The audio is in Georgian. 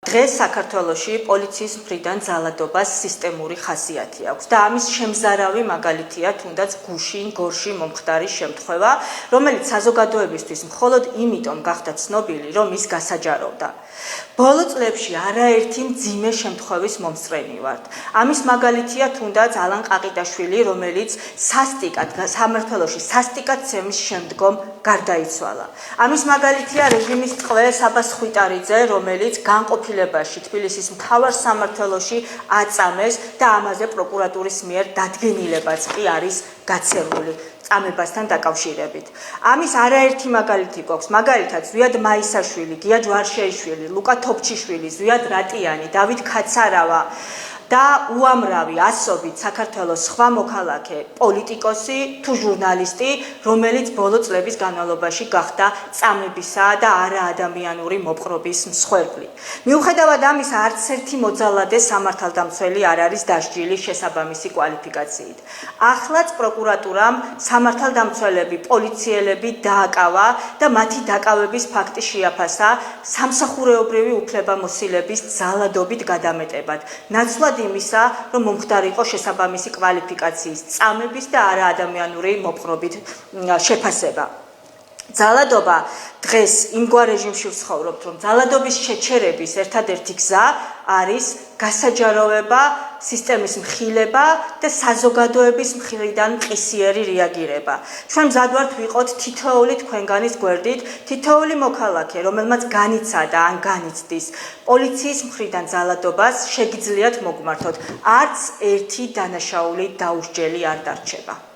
დღეს საქართველოში პოლიციის მხრიდან ძალადობას სისტემური ხასიათი აქვს და ამის შემზარავი მაგალითია თუნდაც გუშინ გორში მომხდარი შემთხვევა, რომელიც საზოგადოებისთვის მხოლოდ იმიტომ გახდა ცნობილი, რომ ის გასაჯაროვდა. ბოლო წლებში არაერთი მძიმე შემთხვევის მომსწრენი ვართ. ამის მაგალითია თუნდაც ალან ყაყიდაშვილი, რომელიც საქართველოში სასტიკად ცემის შემდგომ გარდაიცვალა. ამის მაგალითია რეჟიმის ტყვე საბას ხვიტარიძე, რომელიც განყოფილებაში თბილისის მთავარ სამმართველოში აწამეს და ამაზე პროკურატურის მიერ დადგენილებაც კი არის გაცემული წამებასთან დაკავშირებით. ამის არაერთი მაგალითი გვაქვს, მაგალითად ზვიად მაისაშვილი, გია ჯვარშეიშვილი, ლუკა თოფჩიშვილი, ზვიად რატიანი, დავით ქაცარავა და უამრავი ასობით საქართველოს სხვა მოქალაქე, პოლიტიკოსი თუ ჟურნალისტი, რომელიც ბოლო წლების განმავლობაში გახდა წამებისა და არაადამიანური მოპყრობის მსხვერპლი. მიუხედავად ამისა, არც ერთი მოძალადე სამართალდამცველი არ არის დასჯილი შესაბამისი კვალიფიკაციით. ახლაც პროკურატურამ სამართალდამცველები, პოლიციელები დააკავა და მათი დაკავების ფაქტი შეაფასა სამსახურეობრივი უფლებამოსილების ძალადობით გადამეტებად. ნაცვლად იმისა, რომ მომხდარი იყო შესაბამისი კვალიფიკაციის წამების და არაადამიანური მოპყრობით შეფასება. ძალადობა დღეს იმგვარ რეჟიმში ვცხოვრობთ, რომ ძალადობის შეჩერების ერთადერთი გზა არის გასაჯაროვება, სისტემის მხილება და საზოგადოების მხრიდან მყისიერი რეაგირება. ჩვენ მზად ვართ ვიყოთ თითოეული თქვენგანის გვერდით, თითოეული მოქალაქე, რომელმაც განიცადა ან განიცდის პოლიციის მხრიდან ძალადობას, შეგიძლიათ მოგმართოთ. არც ერთი დანაშაული დაუსჯელი არ დარჩება.